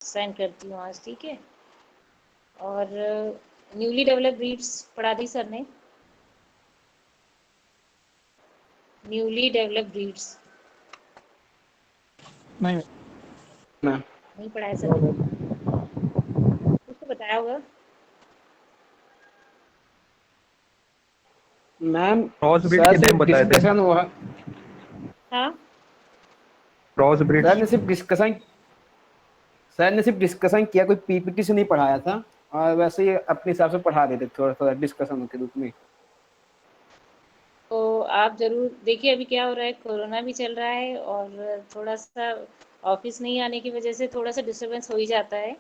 Send करती हूँ आज, ठीक है। और न्यूली डेवलप ब्रीड्स पढ़ा दी सर ने। न्यूली डेवलप ब्रीड्स नहीं मैम। नहीं पढ़ाया सर ने, उसको बताया होगा। मैम क्रॉस ब्रीड सर के सिर्फ नेम बताए थे। डिस्कशन हुआ। हाँ क्रॉस ब्रीड सर ने सिर्फ डिस्कशन किया, कोई पीपीटी से नहीं पढ़ाया था। और वैसे ही अपने हिसाब से पढ़ा देते थोड़ा थोड़ा डिस्कशन के रूप में। तो आप ज़रूर देखिए, अभी क्या हो रहा है, कोरोना भी चल रहा है और थोड़ा सा ऑफिस नहीं आने की वजह से थोड़ा सा डिस्टरबेंस हो ही जाता है।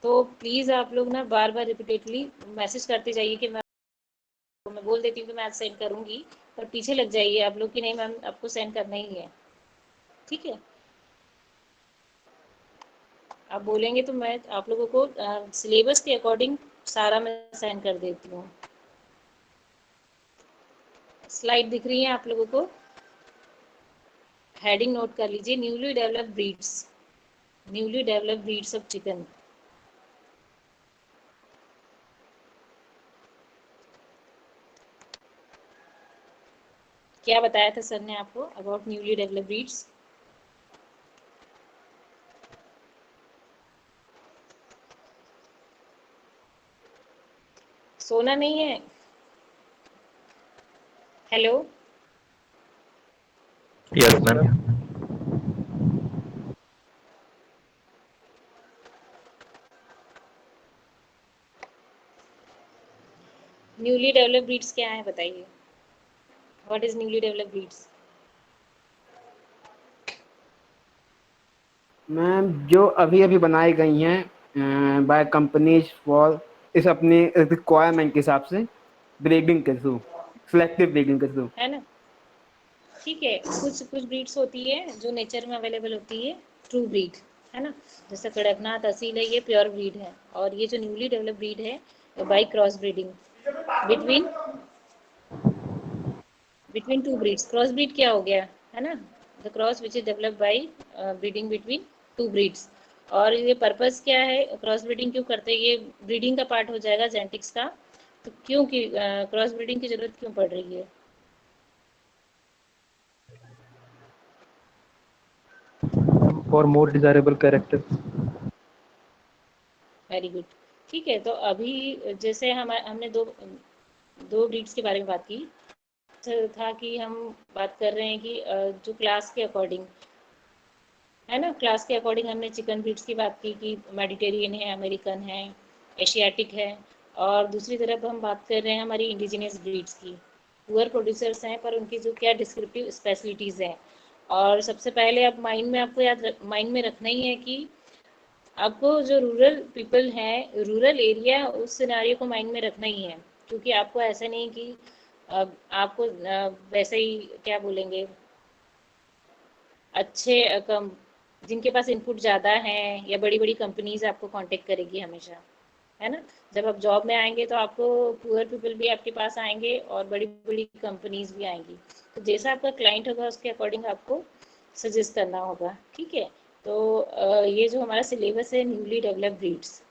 तो प्लीज़ आप लोग ना बार बार रिपीटेडली मैसेज करते जाइए कि मैं बोल देती हूँ कि मैं आज सेंड करूँगी, पर पीछे लग जाइए आप लोग कि नहीं मैम आपको सेंड करना ही है, ठीक है। आप बोलेंगे तो मैं आप लोगों को सिलेबस के अकॉर्डिंग सारा मैं सेंड कर देती हूँ। स्लाइड दिख रही है आप लोगों को, हेडिंग नोट कर लीजिए, newly developed breeds, newly developed breeds of chicken. क्या बताया था सर ने आपको अबाउट न्यूली डेवलप्ड ब्रीड्स? सोना नहीं है? Hello yes ma'am. Newly developed breeds क्या है बताइए, what is newly developed breeds? Ma'am जो अभी अभी बनाई गई हैं बाय कंपनीज फॉर इस अपनी रिक्वायरमेंट के हिसाब से, ब्रीडिंग के थ्रू, सिलेक्टिव ब्रीडिंग के थ्रू। है ना, ठीक है। कुछ कुछ ब्रीड्स होती है जो नेचर में अवेलेबल होती है, ट्रू ब्रीड, है ना। जैसे कड़कनाथ असील है, ये प्योर ब्रीड है। और ये जो न्यूली डेवलप ब्रीड है by cross breeding between between two breeds. Cross breed क्या हो गया, है ना, the cross which is developed by breeding between two breeds. और ये पर्पस क्या है, क्रॉस ब्रीडिंग क्यों करते हैं, ये ब्रीडिंग का पार्ट हो जाएगा जेनेटिक्स का। तो क्यों की क्रॉस ब्रीडिंग की जरूरत क्यों पड़ रही है? For more desirable character. Very good, ठीक है। तो अभी जैसे हमने दो दो ब्रीड्स के बारे में बात की, था कि हम बात कर रहे हैं कि जो क्लास के अकॉर्डिंग है ना, क्लास के अकॉर्डिंग हमने चिकन ब्रीड्स की बात की कि मेडिटेरियन है, अमेरिकन है, एशियाटिक है, और दूसरी तरफ हम बात कर रहे हैं हमारी इंडिजिनियस ब्रीड्स की। पुअर प्रोड्यूसर्स हैं पर उनकी जो क्या डिस्क्रिप्टिव स्पेशलिटीज़ हैं। और सबसे पहले अब माइंड में आपको माइंड में रखना ही है कि आपको जो रूरल पीपल हैं, रूरल एरिया, उस सिनेरियो को माइंड में रखना ही है। क्योंकि आपको ऐसा नहीं कि आपको वैसे ही क्या बोलेंगे, अच्छे जिनके पास इनपुट ज़्यादा हैं या बड़ी बड़ी कंपनीज आपको कांटेक्ट करेगी हमेशा, है ना। जब आप जॉब में आएंगे तो आपको पुअर पीपल भी आपके पास आएंगे और बड़ी बड़ी कंपनीज भी आएंगी। तो जैसा आपका क्लाइंट होगा उसके अकॉर्डिंग आपको सजेस्ट करना होगा, ठीक है। तो ये जो हमारा सिलेबस है न्यूली डेवलप ब्रीड्स,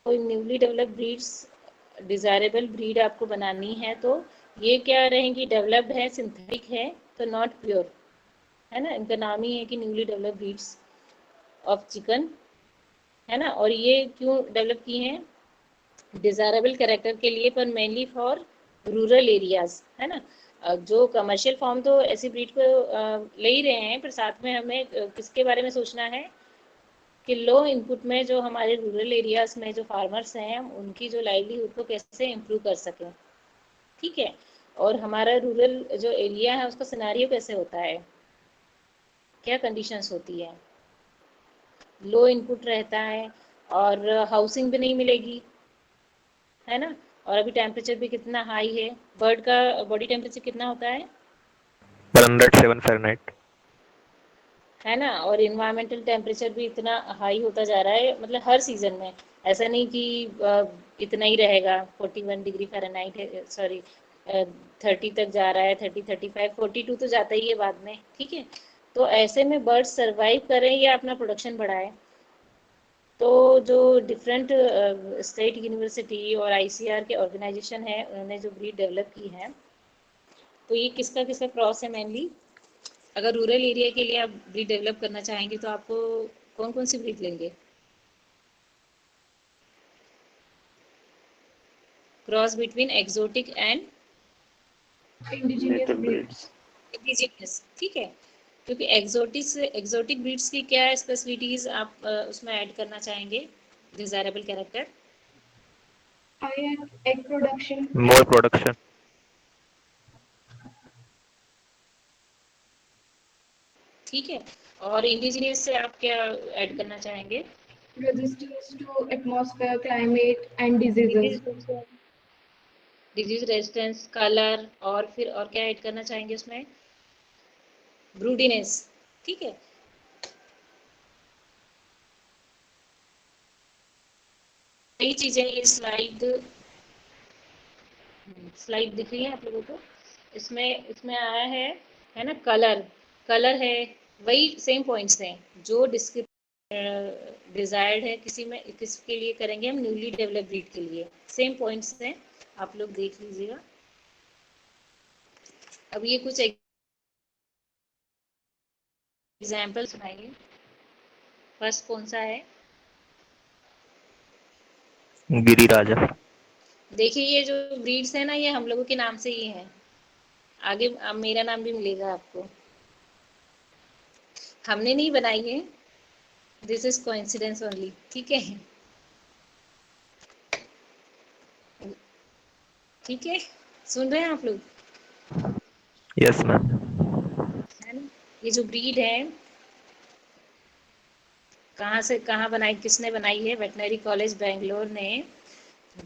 तो newly develop breeds desirable breed आपको बनानी है। तो ये क्या रहेंगी, डेवलप्ड है, सिंथेटिक है, तो नॉट प्योर, है ना। इनका नाम ही है कि newly develop breeds of chicken, है ना। और ये क्यों डेवलप की हैं, डिज़ायरेबल कैरेक्टर के लिए, पर मेनली फॉर रूरल एरियाज, है ना। जो कमर्शियल फॉर्म तो ऐसी ब्रीड को ले ही रहे हैं, पर साथ में हमें किसके बारे में सोचना है कि लो इनपुट में जो हमारे रूरल एरियाज में जो फार्मर्स हैं उनकी जो लाइवलीहुड को कैसे इम्प्रूव कर सकें, ठीक है। और हमारा रूरल जो एरिया है उसका सिनेरियो कैसे होता है, क्या कंडीशंस होती है, लो इनपुट रहता है और हाउसिंग भी नहीं मिलेगी, है ना। और अभी टेम्परेचर भी कितना हाई है, बर्ड का बॉडी टेम्परेचर कितना होता 107 फ़ारेनहाइट। है ना। और इन्वायरमेंटल टेम्परेचर भी इतना हाई होता जा रहा है, मतलब हर सीजन में। ऐसा नहीं कि इतना ही रहेगा, 41 डिग्री फ़ारेनहाइट है, सॉरी 30 तक जा रहा है, 30, 35, 42 तो जाता ही है बाद में, ठीक है। तो ऐसे में बर्ड्स सर्वाइव करें या अपना प्रोडक्शन बढ़ाएं, तो जो डिफरेंट स्टेट यूनिवर्सिटी और आईसीआर के ऑर्गेनाइजेशन है उन्होंने जो ब्रीड डेवलप की है, तो ये किसका किसका क्रॉस है मेनली। अगर रूरल एरिया के लिए आप ब्रीड डेवलप करना चाहेंगे तो आपको कौन कौन सी ब्रीड लेंगे, cross between exotic and indigenous breeds. Indigenous, ठीक है। क्योंकि एक्सोटिक ब्रीड्स की क्या स्पेशलिटीज आप उसमें ऐड करना चाहेंगे, desirable character. Higher egg production, More production. ठीक है। और इंडिजिनियस से आप क्या ऐड करना चाहेंगे, resistance to atmosphere, climate, and diseases. Disease resistance, colour, और फिर और क्या ऐड करना चाहेंगे उसमें, ब्रूडीनेस, ठीक है। कई चीजें ये स्लाइड दिख रही है आप लोगों को, इसमें इसमें आया है ना। कलर, कलर है, वही सेम पॉइंट्स हैं जो डिजायर्ड है किसी में, किसके लिए करेंगे हम, न्यूली डेवलप ब्रीड के लिए सेम पॉइंट्स हैं, आप लोग देख लीजिएगा। अब ये कुछ एग्जाम्पल सुनाइए। फर्स्ट कौन सा है, गिरिराजा। देखिए ये जो ब्रीड्स है ना ये हम लोगों के नाम से ही है, आगे अब मेरा नाम भी मिलेगा आपको, हमने नहीं बनाई है, दिस इज कोइंसिडेंस ओनली, ठीक है। ठीक है, सुन रहे हैं आप लोग, यस मैम। है ना। ये जो ब्रीड है कहाँ से कहाँ बनाई, किसने बनाई है, वेटनरी कॉलेज बेंगलोर ने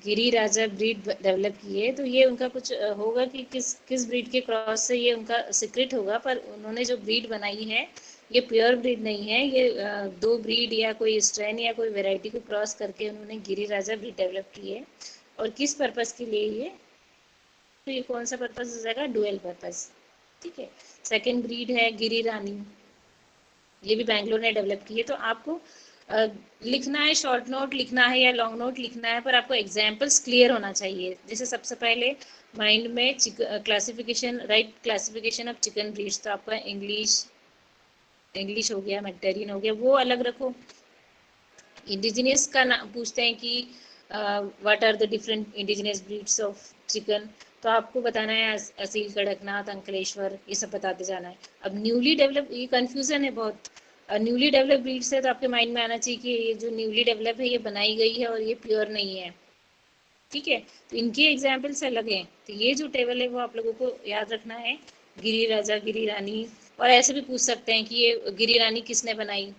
गिरिराजा ब्रीड डेवलप की है। तो ये उनका कुछ होगा कि किस किस ब्रीड के क्रॉस से, ये उनका सीक्रेट होगा, पर उन्होंने जो ब्रीड बनाई है ये प्योर ब्रीड नहीं है, ये दो ब्रीड या कोई स्ट्रेन या कोई वैरायटी को क्रॉस करके उन्होंने गिरिराजा ब्रीड डेवलप की है। और किस पर्पस के लिए ये, तो ये कौन सा पर्पस हो जाएगा, डुअल पर्पस, ठीक है। सेकंड ब्रीड है गिरी रानी, ये भी बैंगलोर ने डेवलप की है। तो आपको लिखना है, शॉर्ट नोट लिखना है या लॉन्ग नोट लिखना है, पर आपको एग्जाम्पल्स क्लियर होना चाहिए। जैसे सबसे पहले माइंड में classification, right classification of chicken breeds, तो आपका इंग्लिश इंग्लिश हो गया, मेडिटेरियन हो गया, वो अलग रखो। इंडिजिनियस का नाम पूछते हैं कि what are the different indigenous breeds of chicken, तो आपको बताना है असील, कड़कनाथ, अंकलेश्वर, ये सब बताते जाना है। अब न्यूली डेवलप, ये कंफ्यूजन है बहुत। न्यूली डेवलप ब्रीड से तो आपके माइंड में आना चाहिए कि ये जो न्यूली डेवलप है ये बनाई गई है और ये प्योर नहीं है, ठीक है। तो इनके एग्जाम्पल से अलग हैं। तो ये जो टेबल है वो आप लोगों को याद रखना है, गिरी राजा, गिरी रानी। और ऐसे भी पूछ सकते हैं कि ये गिरी रानी किसने बनाई,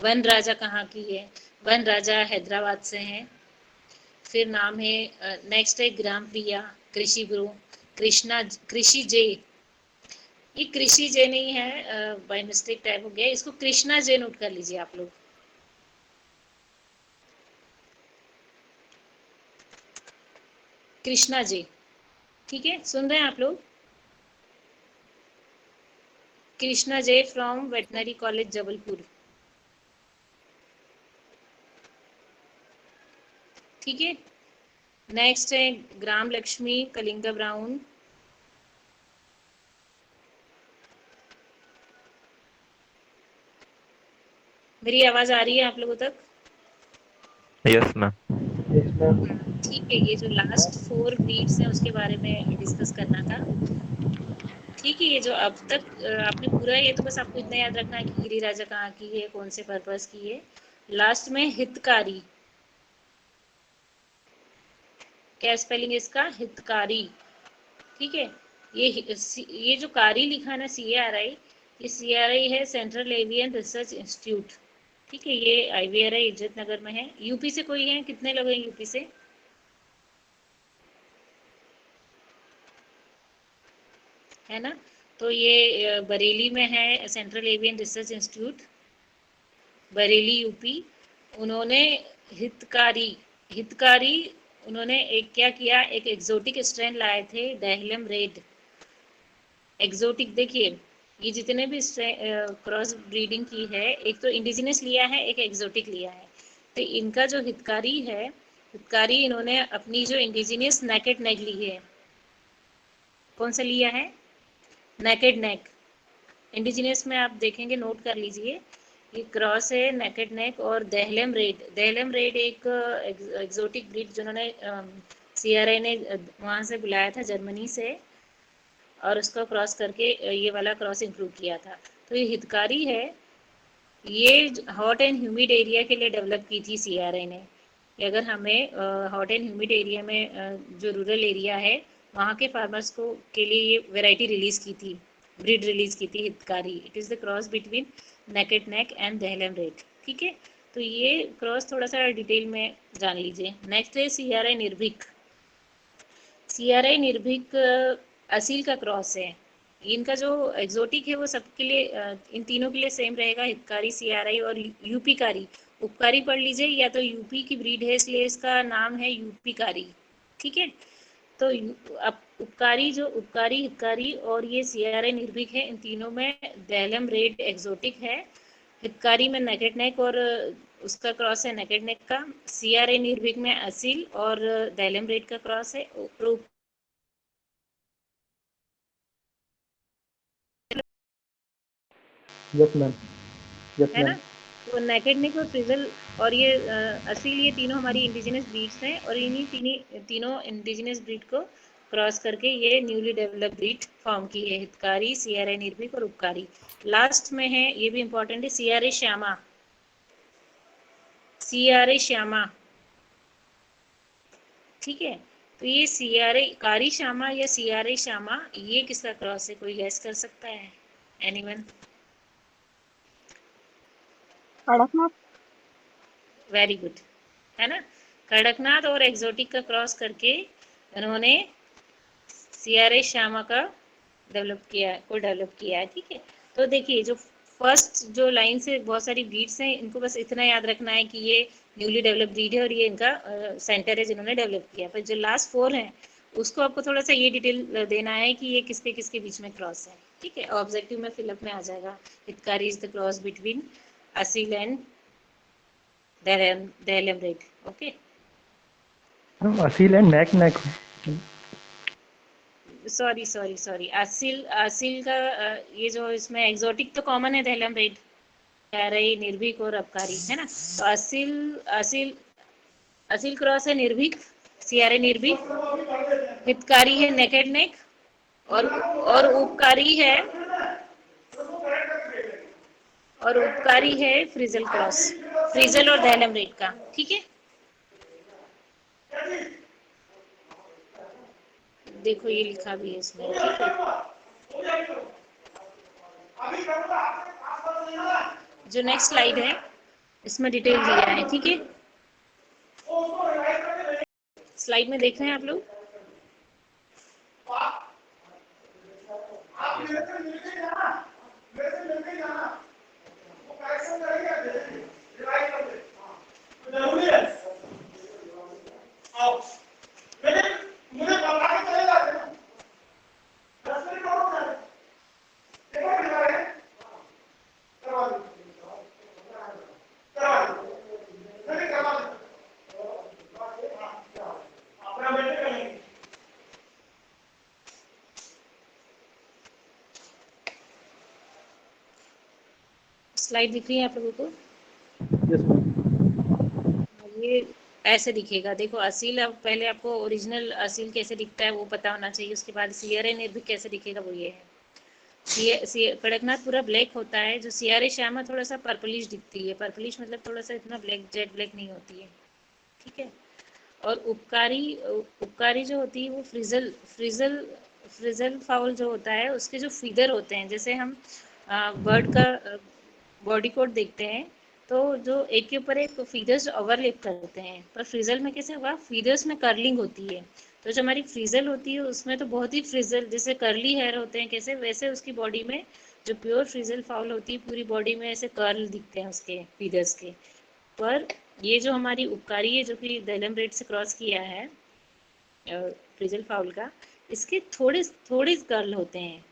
वन राजा कहाँ की है। वन राजा हैदराबाद से हैं। फिर नाम है, नेक्स्ट है ग्राम प्रिया, कृषि ब्रो, कृष्णा, कृषि जे। ये कृषि जे नहीं है, बाय मिस्टेक टाइप हो गया, इसको कृष्णा जे नोट कर लीजिए आप लोग। कृष्णा जे, ठीक है, सुन रहे हैं आप लोग। कृष्णा जे फ्रॉम वेटनरी कॉलेज जबलपुर, ठीक है। नेक्स्ट है ग्राम लक्ष्मी, कलिंगा ब्राउन। मेरी आवाज आ रही है आप लोगों तक? Yes ma'am. ठीक है, ये जो लास्ट 4 ब्रीड्स हैं उसके बारे में डिस्कस करना था, ठीक है। ये जो अब तक आपने पूरा, ये तो बस आपको इतना याद रखना है कि गिरी राजा कहाँ की है, कौन से पर्पस की है। लास्ट में हितकारी, क्या स्पेलिंग है इसका, हितकारी, ठीक है। ये जो कारी लिखा है ना, CRI, ये CRI है सेंट्रल एवियन रिसर्च इंस्टीट्यूट, ठीक है। ये IVR है, इज्जत नगर में है। यूपी से कोई है? कितने लोग हैं यूपी से? है ना। तो ये बरेली में है central avian research institute, Bareilly UP. उन्होंने हितकारी, हितकारी, उन्होंने एक क्या किया, एक एग्जोटिक स्ट्रेन लाए थे, डेहलम रेड एग्जोटिक। देखिए ये जितने भी क्रॉस ब्रीडिंग की है, एक तो इंडिजिनस लिया है, एक एग्जोटिक लिया है। तो इनका जो हितकारी है, हितकारी इन्होंने अपनी जो इंडिजिनियस नेकेड नेक ली है, कौन सा लिया है, नेकेड नेक। इंडिजिनियस में आप देखेंगे, नोट कर लीजिए, ये क्रॉस है नेकेड नेक और दहलम रेड। दहलम रेड एक एग्जोटिक ब्रीड जिन्होंने CRI ने वहाँ से बुलाया था, जर्मनी से, और उसको क्रॉस करके ये वाला क्रॉस इंक्लूड किया था। तो ये हितकारी है, ये हॉट एंड ह्यूमिड एरिया के लिए डेवलप की थी CRI ने। अगर हमें हॉट एंड ह्यूमिड एरिया में जो रूरल एरिया है वहाँ के फार्मर्स को के लिए ये वैरायटी रिलीज की थी, ब्रीड रिलीज की थी Hitkari. It is the cross between naked neck and Dahlem red, ठीक है। तो ये क्रॉस थोड़ा सा डिटेल में जान लीजिए। नेक्स्ट है CRI निर्भीक। CRI निर्भीक असील का क्रॉस है। इनका जो एग्जोटिक है वो सबके लिए, इन तीनों के लिए सेम रहेगा, हितकारी, CRI और यूपी कारी। उपकारी पढ़ लीजिए, या तो यूपी की ब्रीड है इसलिए इसका नाम है यूपी कारी, ठीक है। तो अब उपकारी, जो उपकारी, हितकारी और ये CRI निर्भीक है, इन तीनों में दहलम रेड एग्जोटिक है, हितकारी में नेकेड नेक और उसका क्रॉस है नेकेड नेक का, CRI निर्भीक में असील और दहलम रेड का क्रॉस है। यस मैम, यस है ना। मैम। तो नेकेड नेक और फ्रिजल और ये असील, ये तीनों हमारी इंडिजिनस ब्रीड्स हैं, और इन्हीं तीनों इंडिजिनस ब्रीड को क्रॉस करके ये न्यूली डेवलप ब्रीड फॉर्म की है, हितकारी, CRI निर्भीक और उपकारी। लास्ट में है, ये भी इंपॉर्टेंट है, CRI श्यामा, CRI श्यामा, ठीक है। तो ये CRI कारी श्यामा या CRI श्यामा, ये किसका क्रॉस है, कोई गैस कर सकता है? एनीवन? कड़कनाथ। वेरी गुड, है ना। कड़कनाथ और एग्जोटिक का क्रॉस करके उन्होंने CRI श्यामा का डेवलप किया है, ठीक है। तो देखिए जो फर्स्ट जो लाइन से बहुत सारी ब्रीड्स हैं, इनको बस इतना याद रखना है कि ये न्यूली डेवलप ब्रीड है और ये इनका सेंटर है जिन्होंने डेवलप किया। पर जो लास्ट 4 हैं उसको आपको थोड़ा सा ये डिटेल देना है कि ये किसके किसके बीच में क्रॉस है, ठीक है। ऑब्जेक्टिव में फिलअप में आ जाएगा। Hitkari is the cross between Aseel and Dahlem red, okay. Aseel and neck neck. Sorry sorry sorry, Aseel, Aseel का ये जो इसमें एग्जोटिक तो कॉमन है, दहलम रेड, रही निर्भीक और अबकारी, है ना। तो असील, असील, असील क्रॉस है निर्भीक, CRI निर्भीक, हितकारी है नेकेड नेक, और उपकारी है फ्रिजल क्रॉस, फ्रिजल और दैलम रेड का। ठीक है, देखो ये लिखा भी है इसमें। ठीक है, जो नेक्स्ट स्लाइड है इसमें डिटेल दिया है। ठीक है, स्लाइड में देख रहे हैं आप लोग? स्लाइड दिख रही है आप लोगों को? Yes, ma'am. ये ऐसे दिखेगा। देखो असील, अब पहले आपको ओरिजिनल असील कैसे दिखता है वो पता होना चाहिए, उसके बाद सीआरए निर्भीक कैसे दिखेगा वो ये है। कड़कनाथ पूरा ब्लैक होता है, जो सीआरए श्यामा थोड़ा सा पर्पलिश दिखती है। पर्पलिश मतलब थोड़ा सा इतना ब्लैक, जेट ब्लैक नहीं होती है। ठीक है, और उपकारी जो होती है वो फ्रिजल फ्रिजल फ्रिजल फाउल जो होता है, उसके जो फीदर होते हैं, जैसे हम बर्ड का बॉडी कोड देखते हैं तो जो एक के ऊपर एक फीदर्स ओवरलेप करते हैं, पर फ्रिजल में कैसे होगा, फीदर्स में कर्लिंग होती है। तो जो हमारी फ्रिजल होती है उसमें तो बहुत ही फ्रिजल, जैसे कर्ली हेयर होते हैं कैसे, वैसे उसकी बॉडी में जो प्योर फ्रिजल फाउल होती है पूरी बॉडी में ऐसे कर्ल दिखते हैं उसके फीदर्स के। पर ये जो हमारी उपकारी है जो कि दैलम रेड से क्रॉस किया है फ्रिजल फाउल का, इसके थोड़े थोड़े कर्ल होते हैं,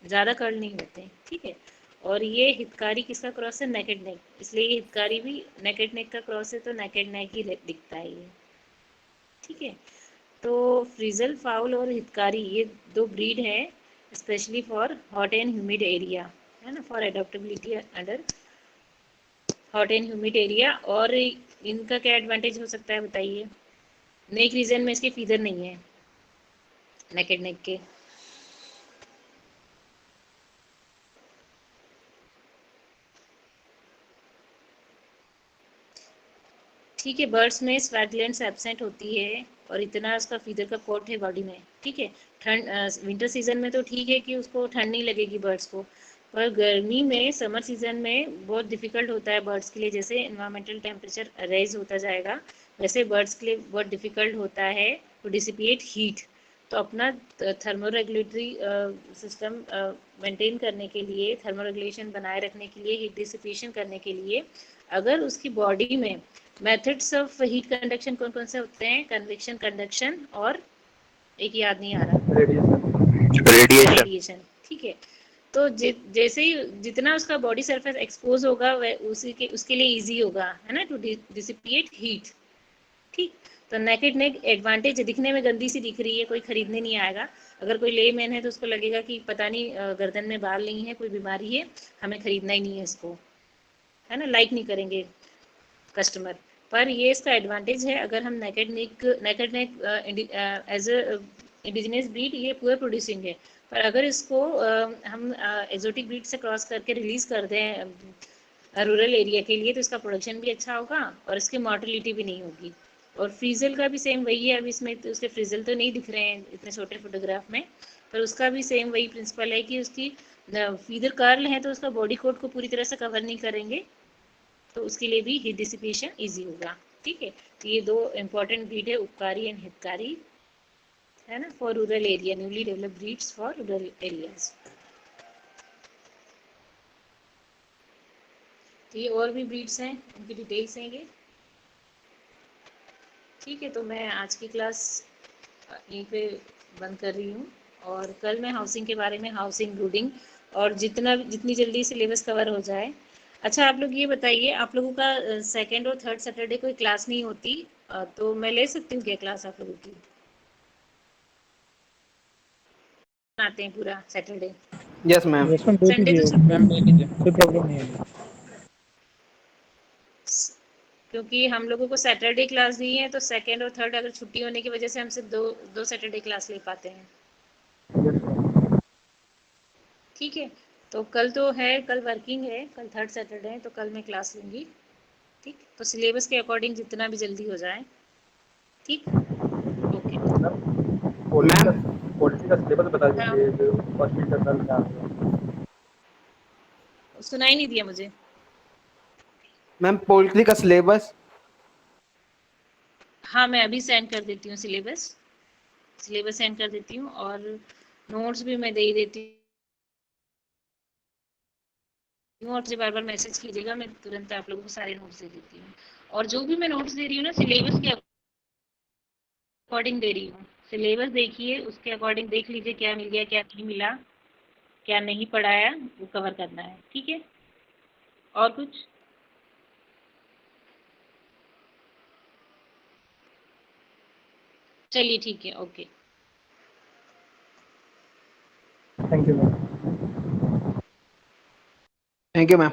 ज़्यादा कर्ल नहीं होते हैं। ठीक है, और ये हितकारी किसका क्रॉस है, नेकेड नेक, इसलिए ये हितकारी भी नेकेड नेक का क्रॉस है, तो नेकेड नेक ही दिखता है ये। ठीक है, तो फ्रिजल फाउल और हितकारी ये दो ब्रीड है specially for hot and humid area, है ना, for adaptability under hot and humid area. और इनका क्या एडवांटेज हो सकता है बताइए? नेक रीजन में इसके फीदर नहीं है नेकेड नेक के। ठीक है, बर्ड्स में स्वैग ग्लैंड्स एब्सेंट होती है और इतना उसका फीदर का कोट है बॉडी में। ठीक है, ठंड विंटर सीजन में तो ठीक है कि उसको ठंड नहीं लगेगी बर्ड्स को, पर गर्मी में समर सीजन में बहुत डिफिकल्ट होता है बर्ड्स के लिए। जैसे इन्वायरमेंटल टेम्परेचर रेज होता जाएगा वैसे बर्ड्स के लिए बहुत डिफिकल्ट होता है टू डिसिपिएट हीट। तो अपना थर्मो रेगुलेटरी सिस्टम मेंटेन करने के लिए, थर्मो रेगुलेशन बनाए रखने के लिए, हीट डिसिपेशन करने के लिए, अगर उसकी बॉडी में मेथड्स ऑफ हीट कंडक्शन कौन कौन से होते हैं, कन्वेक्शन, कंडक्शन और एक याद नहीं आ रहा, रेडिएशन। ठीक है, तो जैसे ही जितना उसका बॉडी सरफेस एक्सपोज होगा वह उसके लिए इजी होगा, है ना, टू डिसिपिएट हीट। ठीक, तो नेकेड नेक एडवांटेज, दिखने में गंदी सी दिख रही है, कोई खरीदने नहीं आएगा। अगर कोई ले मैन है तो उसको लगेगा कि पता नहीं गर्दन में बाल नहीं है, कोई बीमारी है, हमें खरीदना ही नहीं है इसको, है ना, लाइक नहीं करेंगे कस्टमर। पर ये इसका एडवांटेज है, अगर हम naked neck as a indigenous breed ये पुअर प्रोड्यूसिंग है, पर अगर इसको हम एक्सोटिक ब्रीड से क्रॉस करके रिलीज कर दें रूरल एरिया के लिए, तो इसका प्रोडक्शन भी अच्छा होगा और इसकी मॉर्टेलिटी भी नहीं होगी। और फ्रीजल का भी सेम वही है। अब इसमें तो उसके फ्रीजल तो नहीं दिख रहे हैं इतने छोटे फोटोग्राफ में, पर उसका भी सेम वही प्रिंसिपल है कि उसकी फीदर कर्ल है तो उसका बॉडी कोट को पूरी तरह से कवर नहीं करेंगे, तो उसके लिए भी हीट डिसिपेशन इजी होगा। ठीक है, तो ये दो इंपॉर्टेंट ब्रीड है, उपकारी एंड हितकारी, है ना, for rural area, newly developed breeds for rural areas. तो ये और भी ब्रीड्स हैं, उनकी डिटेल्स हैं ये। ठीक है, तो मैं आज की क्लास यहीं पे बंद कर रही हूँ, और कल मैं हाउसिंग के बारे में, हाउसिंग ब्रूडिंग, और जितनी जल्दी सिलेबस कवर हो जाए। अच्छा, आप लोग ये बताइए, आप लोगों का सेकेंड और थर्ड सैटरडे कोई क्लास नहीं होती, तो मैं ले सकती हूँ क्या क्लास आप लोगों की? आते हैं पूरा Saturday, yes ma'am. Yes, ma'am. ले संडे तो लीजिए मैम, ले लीजिए, कोई प्रॉब्लम नहीं है। क्योंकि हम लोगों को सैटरडे क्लास दी है, तो सेकंड और थर्ड अगर छुट्टी होने की वजह से हम सिर्फ दो सैटरडे क्लास ले पाते हैं। Yes, ma'am. ठीक है, तो कल तो है, कल वर्किंग है, कल थर्ड सैटरडे है, तो कल मैं क्लास लूँगी। ठीक, तो सिलेबस के अकॉर्डिंग जितना भी जल्दी हो जाए। ठीक, ओके। पॉलिसी मैम का पॉलिसी का सिलेबस बता हाँ, दीजिए जो फर्स्ट वीक का कल क्या होगा। सुनाई नहीं दिया मुझे। मैम पोल्ट्री का सिलेबस। हाँ, मैं अभी सेंड कर देती हूँ सिलेबस। सिलेबस सेंड कर देती हूँ, और नोट्स भी मैं दे ही देती हूँ, और मुझे बार बार मैसेज कीजिएगा, मैं तुरंत आप लोगों को सारे नोट्स दे देती हूँ। और जो भी मैं नोट्स दे रही हूँ ना, सिलेबस के अकॉर्डिंग दे रही हूँ। सिलेबस देखिए, उसके अकॉर्डिंग देख लीजिए क्या मिल गया, क्या नहीं मिला, क्या नहीं पढ़ाया, वो कवर करना है। ठीक है, और कुछ? चलिए ठीक है, okay. Thank you ma'am. Thank you ma'am.